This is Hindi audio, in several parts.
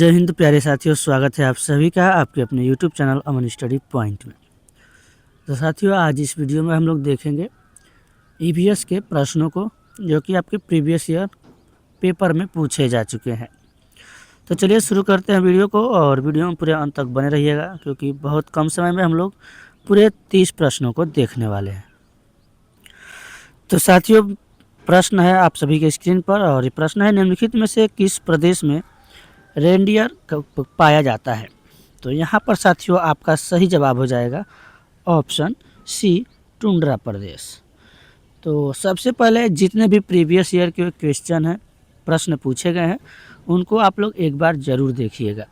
जय हिंद प्यारे साथियों, स्वागत है आप सभी का आपके अपने YouTube चैनल अमन स्टडी पॉइंट में। तो साथियों, आज इस वीडियो में हम लोग देखेंगे EVS के प्रश्नों को जो कि आपके प्रीवियस ईयर पेपर में पूछे जा चुके हैं। तो चलिए शुरू करते हैं वीडियो को, और वीडियो में पूरे अंत तक बने रहिएगा क्योंकि बहुत कम समय में हम लोग पूरे 30 प्रश्नों को देखने वाले हैं। तो साथियों, प्रश्न है आप सभी के स्क्रीन पर, और ये प्रश्न है निम्नलिखित में से किस प्रदेश में रेनडियर पाया जाता है। तो यहाँ पर साथियों आपका सही जवाब हो जाएगा ऑप्शन सी, टुंड्रा प्रदेश। तो सबसे पहले जितने भी प्रीवियस ईयर के क्वेश्चन हैं, प्रश्न पूछे गए हैं, उनको आप लोग एक बार ज़रूर देखिएगा।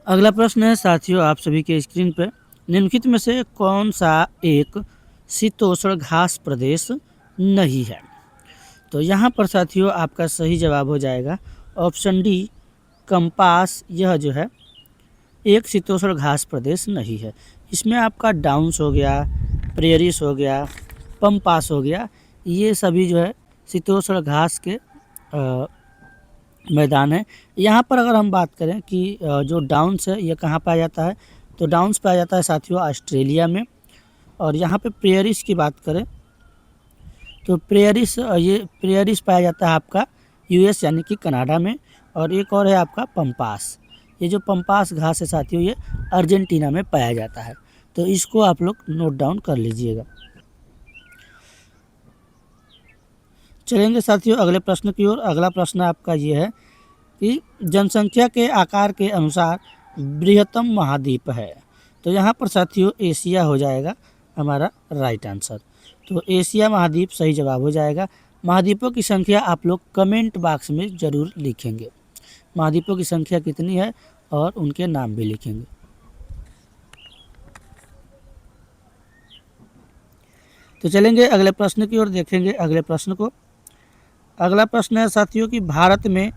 अगला प्रश्न है साथियों आप सभी के स्क्रीन पर, निम्नलिखित में से कौन सा एक शीतोष्ण घास प्रदेश नहीं है। तो यहाँ पर साथियों आपका सही जवाब हो जाएगा ऑप्शन डी, कंपास। यह जो है एक शीतोष्ण घास प्रदेश नहीं है। इसमें आपका डाउन्स हो गया, प्रेरिस हो गया, पम्पास हो गया, ये सभी जो है शीतोष्ण घास के मैदान है। यहाँ पर अगर हम बात करें कि जो डाउन्स है ये कहाँ पाया जाता है, तो डाउन्स पाया जाता है साथियों ऑस्ट्रेलिया में। और यहाँ पे प्रेरिस की बात करें तो प्रेरिस पाया जाता है आपका US यानी कि कनाडा में। और एक और है आपका पम्पास। ये जो पम्पास घास है साथियों ये अर्जेंटीना में पाया जाता है। तो इसको आप लोग नोट डाउन कर लीजिएगा। चलेंगे साथियों अगले प्रश्न की ओर। अगला प्रश्न आपका ये है कि जनसंख्या के आकार के अनुसार बृहत्तम महाद्वीप है। तो यहाँ पर साथियों एशिया हो जाएगा हमारा राइट आंसर। तो एशिया महाद्वीप सही जवाब हो जाएगा। महाद्वीपों की संख्या आप लोग कमेंट बॉक्स में ज़रूर लिखेंगे, महाद्वीपों की संख्या कितनी है और उनके नाम भी लिखेंगे। तो चलेंगे अगले प्रश्न की ओर, देखेंगे अगले प्रश्न को। अगला प्रश्न है साथियों कि भारत में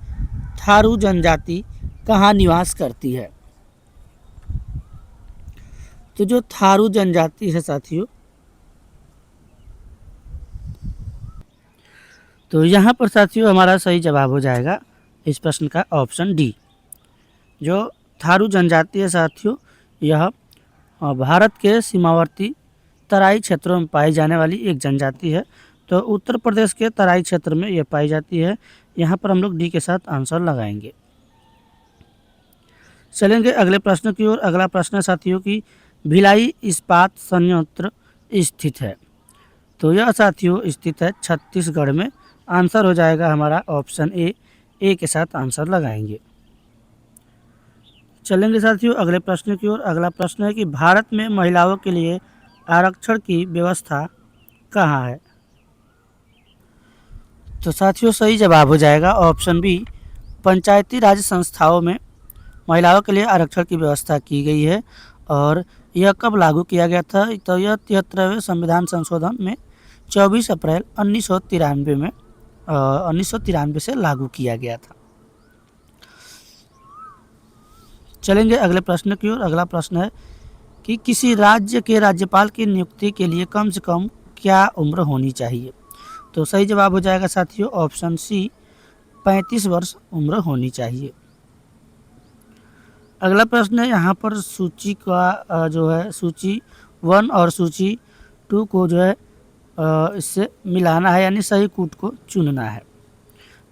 थारू जनजाति कहाँ निवास करती है। तो जो थारू जनजाति है साथियों, तो यहाँ पर साथियों हमारा सही जवाब हो जाएगा इस प्रश्न का ऑप्शन डी। जो थारू जनजाति है साथियों यह भारत के सीमावर्ती तराई क्षेत्रों में पाई जाने वाली एक जनजाति है। तो उत्तर प्रदेश के तराई क्षेत्र में यह पाई जाती है। यहाँ पर हम लोग डी के साथ आंसर लगाएंगे। चलेंगे अगले प्रश्न की ओर। अगला प्रश्न है साथियों कि भिलाई इस्पात संयंत्र स्थित है। तो यह साथियों स्थित है छत्तीसगढ़ में। आंसर हो जाएगा हमारा ऑप्शन ए के साथ आंसर लगाएंगे। चलेंगे साथियों अगले प्रश्न की ओर। अगला प्रश्न है कि भारत में महिलाओं के लिए आरक्षण की व्यवस्था कहाँ है। तो साथियों सही जवाब हो जाएगा ऑप्शन बी, पंचायती राज संस्थाओं में महिलाओं के लिए आरक्षण की व्यवस्था की गई है। और यह कब लागू किया गया था, तो यह 73वें संविधान संशोधन में 24 अप्रैल 1993 से लागू किया गया था। चलेंगे अगले प्रश्न की ओर। अगला प्रश्न है कि किसी राज्य के राज्यपाल की नियुक्ति के लिए कम से कम क्या उम्र होनी चाहिए। तो सही जवाब हो जाएगा साथियों ऑप्शन सी, 35 वर्ष उम्र होनी चाहिए। अगला प्रश्न है यहाँ पर सूची का जो है सूची 1 और सूची 2 को जो है इससे मिलाना है, यानी सही कूट को चुनना है।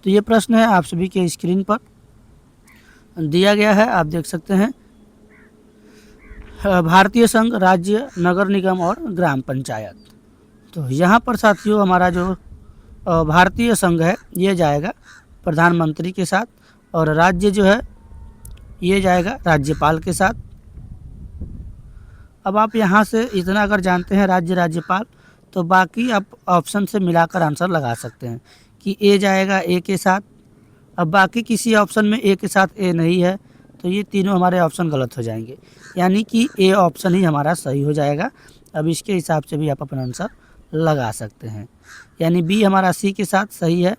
तो ये प्रश्न है आप सभी के स्क्रीन पर दिया गया है, आप देख सकते हैं। भारतीय संघ, राज्य, नगर निगम और ग्राम पंचायत। तो यहाँ पर साथियों हमारा जो भारतीय संघ है ये जाएगा प्रधानमंत्री के साथ, और राज्य जो है ये जाएगा राज्यपाल के साथ। अब आप यहाँ से इतना अगर जानते हैं राज्य राज्यपाल, तो बाकी आप ऑप्शन से मिलाकर आंसर लगा सकते हैं कि ए जाएगा ए के साथ। अब बाकी किसी ऑप्शन में ए के साथ ए नहीं है, तो ये तीनों हमारे ऑप्शन गलत हो जाएंगे, यानी कि ए ऑप्शन ही हमारा सही हो जाएगा। अब इसके हिसाब से भी आप अपना आंसर लगा सकते हैं, यानी बी हमारा सी के साथ सही है,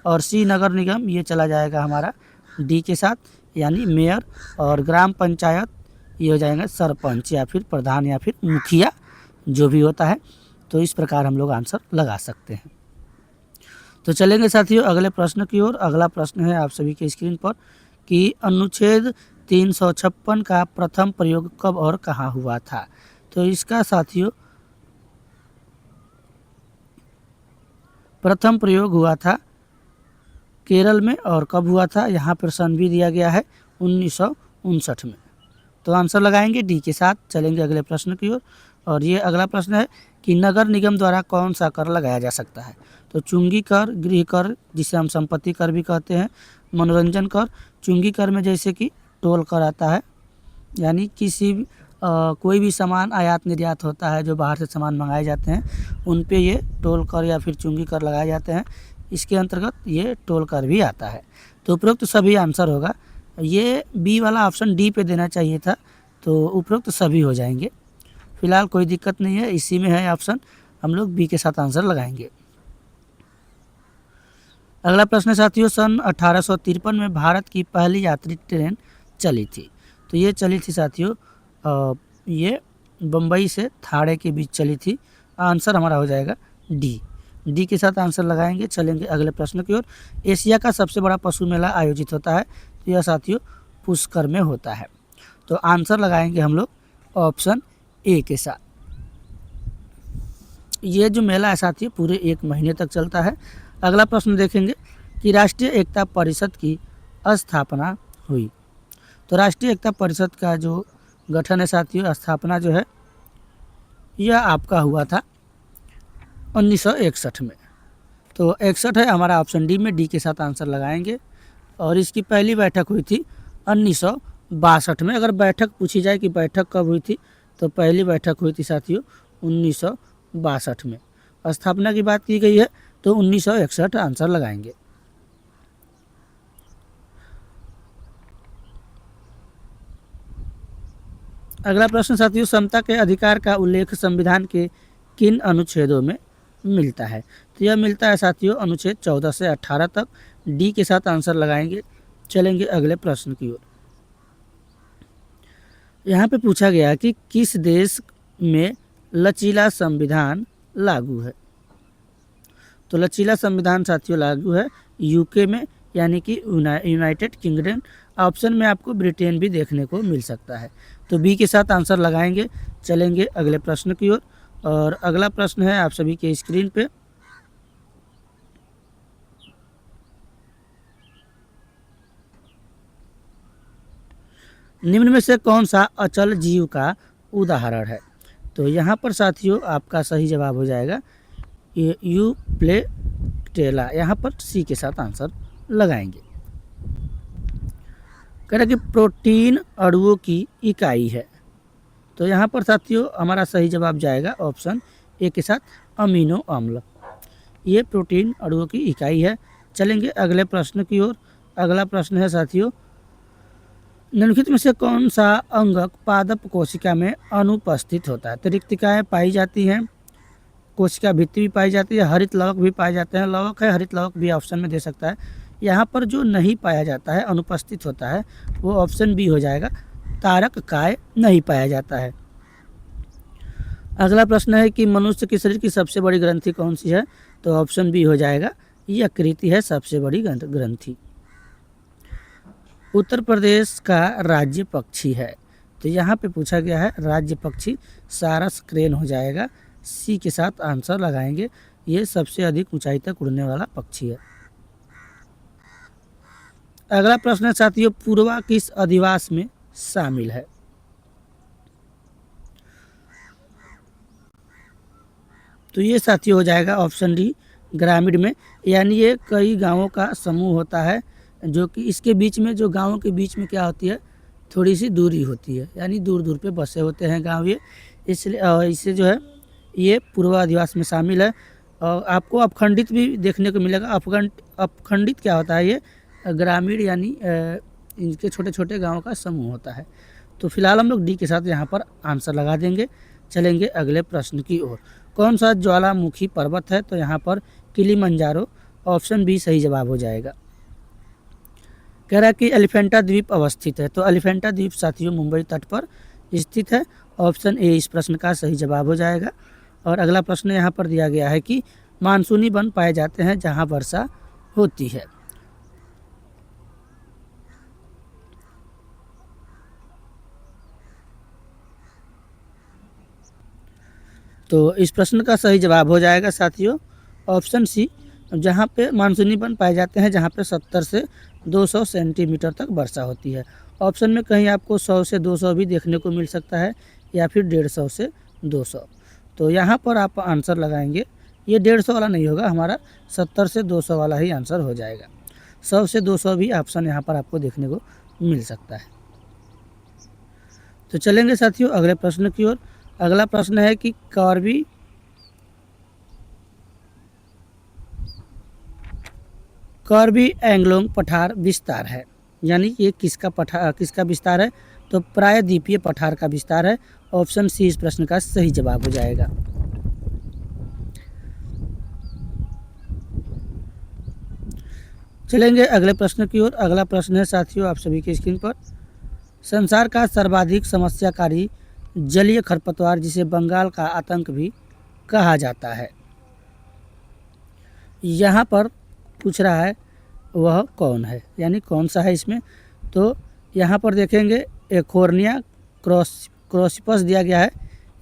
और सी नगर निगम ये चला जाएगा हमारा डी के साथ, यानी मेयर। और ग्राम पंचायत ये हो जाएगा सरपंच या फिर प्रधान या फिर मुखिया जो भी होता है। तो इस प्रकार हम लोग आंसर लगा सकते हैं। तो चलेंगे साथियों अगले प्रश्न की ओर। अगला प्रश्न है आप सभी के स्क्रीन पर कि अनुच्छेद 356 का प्रथम प्रयोग कब और कहाँ हुआ था। तो इसका साथियों प्रथम प्रयोग हुआ था केरल में, और कब हुआ था यहाँ पर सन भी दिया गया है 1959 में। तो आंसर लगाएंगे डी के साथ। चलेंगे अगले प्रश्न की ओर, और ये अगला प्रश्न है कि नगर निगम द्वारा कौन सा कर लगाया जा सकता है। तो चुंगी कर, गृह कर जिसे हम संपत्ति कर भी कहते हैं, मनोरंजन कर। चुंगी कर में जैसे कि टोल कर आता है, यानी किसी कोई भी सामान आयात निर्यात होता है, जो बाहर से सामान मंगाए जाते हैं उन पे ये टोल कर या फिर चुंगी कर लगाए जाते हैं, इसके अंतर्गत ये टोल कर भी आता है। तो उपरोक्त सभी आंसर होगा। ये बी वाला ऑप्शन डी पे देना चाहिए था, तो उपरोक्त सभी हो जाएंगे। फिलहाल कोई दिक्कत नहीं है, इसी में है ऑप्शन, हम लोग बी के साथ आंसर लगाएंगे। अगला प्रश्न साथियों, सन 1853 में भारत की पहली यात्री ट्रेन चली थी। तो ये चली थी साथियों ये बम्बई से थाड़े के बीच चली थी। आंसर हमारा हो जाएगा डी के साथ आंसर लगाएंगे। चलेंगे अगले प्रश्न की ओर। एशिया का सबसे बड़ा पशु मेला आयोजित होता है, तो यह साथियों पुष्कर में होता है। तो आंसर लगाएंगे हम लोग ऑप्शन ए के साथ। ये जो मेला है साथियों पूरे 1 महीने तक चलता है। अगला प्रश्न देखेंगे कि राष्ट्रीय एकता परिषद की स्थापना हुई। तो राष्ट्रीय एकता परिषद का जो गठन है साथियों, स्थापना जो है यह आपका हुआ था 1961 में। तो 61 है हमारा ऑप्शन डी में, डी के साथ आंसर लगाएंगे। और इसकी पहली बैठक हुई थी 1962 में। अगर बैठक पूछी जाए कि बैठक कब हुई थी, तो पहली बैठक हुई थी साथियों 1962 में। स्थापना की बात की गई है तो 1961 आंसर लगाएंगे। अगला प्रश्न साथियों, समता के अधिकार का उल्लेख संविधान के किन अनुच्छेदों में मिलता है। तो यह मिलता है साथियों अनुच्छेद 14 से 18 तक। डी के साथ आंसर लगाएंगे। चलेंगे अगले प्रश्न की ओर। यहाँ पे पूछा गया कि किस देश में लचीला संविधान लागू है। तो लचीला संविधान साथियों लागू है यूके में, यानी कि यूनाइटेड किंगडम। ऑप्शन में आपको ब्रिटेन भी देखने को मिल सकता है। तो बी के साथ आंसर लगाएंगे। चलेंगे अगले प्रश्न की ओर, और अगला प्रश्न है आप सभी के स्क्रीन पे। निम्न में से कौन सा अचल जीव का उदाहरण है। तो यहाँ पर साथियों आपका सही जवाब हो जाएगा यूप्लेटेला। यहाँ पर सी के साथ आंसर लगाएंगे। कह रहा कि प्रोटीन अणुओं की इकाई है। तो यहाँ पर साथियों हमारा सही जवाब जाएगा ऑप्शन ए के साथ अमीनो अम्ल। ये प्रोटीन अणुओं की इकाई है। चलेंगे अगले प्रश्न की ओर। अगला प्रश्न है साथियों, निम्नलिखित में से कौन सा अंगक पादप कोशिका में अनुपस्थित होता है। तो रिक्तिकाएँ पाई जाती हैं, कोशिका भित्ति भी पाई जाती है, हरित लवक भी पाए जाते हैं। लवक है, हरित लवक भी ऑप्शन में दे सकता है। यहाँ पर जो नहीं पाया जाता है, अनुपस्थित होता है, वो ऑप्शन बी हो जाएगा, तारक काय नहीं पाया जाता है। अगला प्रश्न है कि मनुष्य के शरीर की सबसे बड़ी ग्रंथि कौन सी है। तो ऑप्शन बी हो जाएगा, यकृति है सबसे बड़ी ग्रंथि। उत्तर प्रदेश का राज्य पक्षी है। तो यहाँ पे पूछा गया है राज्य पक्षी सारस क्रेन हो जाएगा। सी के साथ आंसर लगाएंगे। ये सबसे अधिक ऊंचाई तक उड़ने वाला पक्षी है। अगला प्रश्न है साथियों, पूर्वा किस अधिवास में शामिल है। तो ये साथियों हो जाएगा ऑप्शन डी, ग्रामीण में। यानी ये कई गांवों का समूह होता है, जो कि इसके बीच में, जो गांवों के बीच में क्या होती है, थोड़ी सी दूरी होती है, यानी दूर दूर पे बसे होते हैं गांव ये। इसलिए इससे जो है ये पूर्वा अधिवास में शामिल है। और आपको अपखंडित भी देखने को मिलेगा। अपखंडित क्या होता है, ये ग्रामीण यानी इनके छोटे छोटे गाँव का समूह होता है। तो फिलहाल हम लोग डी के साथ यहाँ पर आंसर लगा देंगे। चलेंगे अगले प्रश्न की ओर। कौन सा ज्वालामुखी पर्वत है। तो यहाँ पर किलिमंजारो, ऑप्शन बी सही जवाब हो जाएगा। कह रहा है कि एलिफेंटा द्वीप अवस्थित है। तो एलिफेंटा द्वीप साथियों मुंबई तट पर स्थित है। ऑप्शन ए इस प्रश्न का सही जवाब हो जाएगा। और अगला प्रश्न यहाँ पर दिया गया है कि मानसूनी वन पाए जाते हैं जहाँ वर्षा होती है। तो इस प्रश्न का सही जवाब हो जाएगा साथियों ऑप्शन सी, जहाँ पे मानसूनी वन पाए जाते हैं जहाँ पे 70 से 200 सेंटीमीटर तक वर्षा होती है। ऑप्शन में कहीं आपको 100 से 200 भी देखने को मिल सकता है या फिर 150 से 200। तो यहाँ पर आप आंसर लगाएंगे, ये 150 वाला नहीं होगा, हमारा 70 से 200 वाला ही आंसर हो जाएगा। 100 से 200 भी ऑप्शन यहाँ पर आपको देखने को मिल सकता है। तो चलेंगे साथियों अगले प्रश्न की ओर। अगला प्रश्न है कि कार्बी एंग्लोंग पठार विस्तार है, यानी ये किसका विस्तार है? तो प्रायद्वीपीय पठार का विस्तार है। ऑप्शन सी इस प्रश्न का सही जवाब हो जाएगा। चलेंगे अगले प्रश्न की ओर। अगला प्रश्न है साथियों आप सभी की स्क्रीन पर, संसार का सर्वाधिक समस्याकारी जलीय खरपतवार जिसे बंगाल का आतंक भी कहा जाता है, यहाँ पर पूछ रहा है वह कौन है, यानी कौन सा है इसमें? तो यहाँ पर देखेंगे एकोर्निया क्रॉसिपस दिया गया है,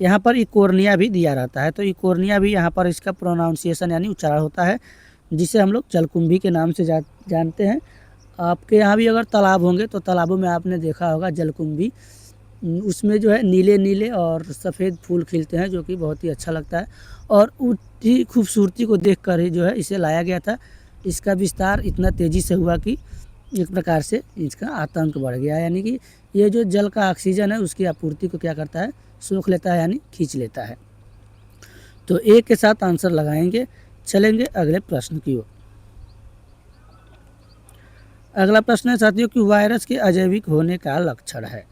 यहाँ पर इकोर्निया भी दिया रहता है। तो इकोर्निया भी यहाँ पर इसका प्रोनाउंसिएशन यानी उच्चारण होता है, जिसे हम लोग जलकुंभी के नाम से जानते हैं। आपके यहाँ भी अगर तालाब होंगे तो तालाबों में आपने देखा होगा जलकुंभी, उसमें जो है नीले नीले और सफ़ेद फूल खिलते हैं जो कि बहुत ही अच्छा लगता है। और उसकी खूबसूरती को देखकर ही जो है इसे लाया गया था। इसका विस्तार इतना तेज़ी से हुआ कि एक प्रकार से इसका आतंक बढ़ गया, यानी कि ये जो जल का ऑक्सीजन है उसकी आपूर्ति को क्या करता है? सोख लेता है, यानी खींच लेता है। तो ए के साथ आंसर लगाएंगे। चलेंगे अगले प्रश्न की ओर। अगला प्रश्न है साथियों कि वायरस के अजैविक होने का लक्षण है।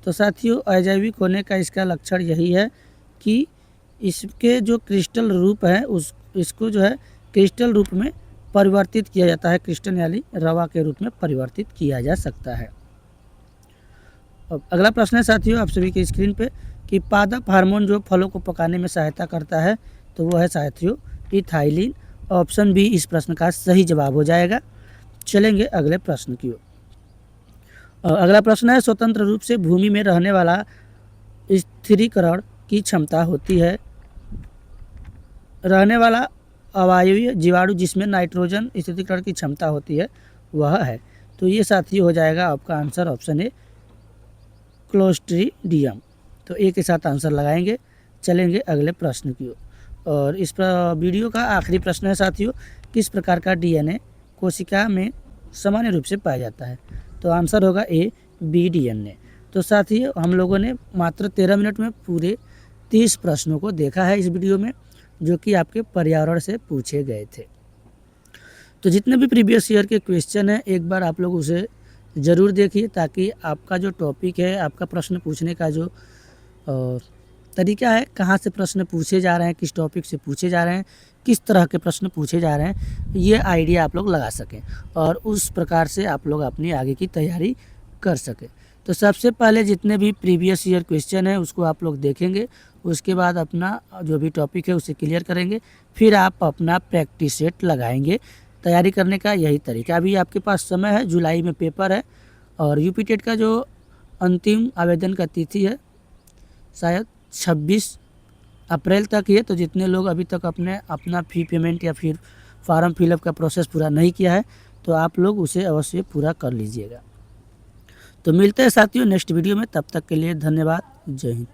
तो साथियों अजैविक होने का इसका लक्षण यही है कि इसके जो क्रिस्टल रूप है इसको जो है क्रिस्टल रूप में परिवर्तित किया जाता है, क्रिस्टल यानी रवा के रूप में परिवर्तित किया जा सकता है। अब अगला प्रश्न है साथियों आप सभी की स्क्रीन पे कि पादप हार्मोन जो फलों को पकाने में सहायता करता है, तो वो है साथियों इथाइलिन। ऑप्शन बी इस प्रश्न का सही जवाब हो जाएगा। चलेंगे अगले प्रश्न की ओर। अगला प्रश्न है स्वतंत्र रूप से भूमि में रहने वाला स्थिरीकरण की क्षमता होती है, रहने वाला अवायवीय जीवाणु जिसमें नाइट्रोजन स्थिरीकरण की क्षमता होती है वह है। तो ये साथी हो जाएगा आपका आंसर ऑप्शन ए क्लोस्ट्रीडियम। तो ए के साथ आंसर लगाएंगे। चलेंगे अगले प्रश्न की ओर। और इस वीडियो का आखिरी प्रश्न है साथियों, किस प्रकार का डीएनए कोशिका में सामान्य रूप से पाया जाता है? तो आंसर होगा ए बी डीएनए। तो साथियों हम लोगों ने मात्र 13 मिनट में पूरे 30 प्रश्नों को देखा है इस वीडियो में, जो कि आपके पर्यावरण से पूछे गए थे। तो जितने भी प्रीवियस ईयर के क्वेश्चन हैं एक बार आप लोग उसे ज़रूर देखिए, ताकि आपका जो टॉपिक है, आपका प्रश्न पूछने का जो तरीका है, कहाँ से प्रश्न पूछे जा रहे हैं, किस टॉपिक से पूछे जा रहे हैं, किस तरह के प्रश्न पूछे जा रहे हैं, ये आइडिया आप लोग लगा सकें और उस प्रकार से आप लोग अपनी आगे की तैयारी कर सकें। तो सबसे पहले जितने भी प्रीवियस ईयर क्वेश्चन है उसको आप लोग देखेंगे, उसके बाद अपना जो भी टॉपिक है उसे क्लियर करेंगे, फिर आप अपना प्रैक्टिस सेट लगाएंगे। तैयारी करने का यही तरीका। अभी आपके पास समय है, जुलाई में पेपर है और यूपी टेट का जो अंतिम आवेदन का तिथि है शायद 26 अप्रैल तक ही है। तो जितने लोग अभी तक अपना फ़ी पेमेंट या फिर फॉर्म फिलअप का प्रोसेस पूरा नहीं किया है तो आप लोग उसे अवश्य पूरा कर लीजिएगा। तो मिलते हैं साथियों नेक्स्ट वीडियो में, तब तक के लिए धन्यवाद। जय हिंद।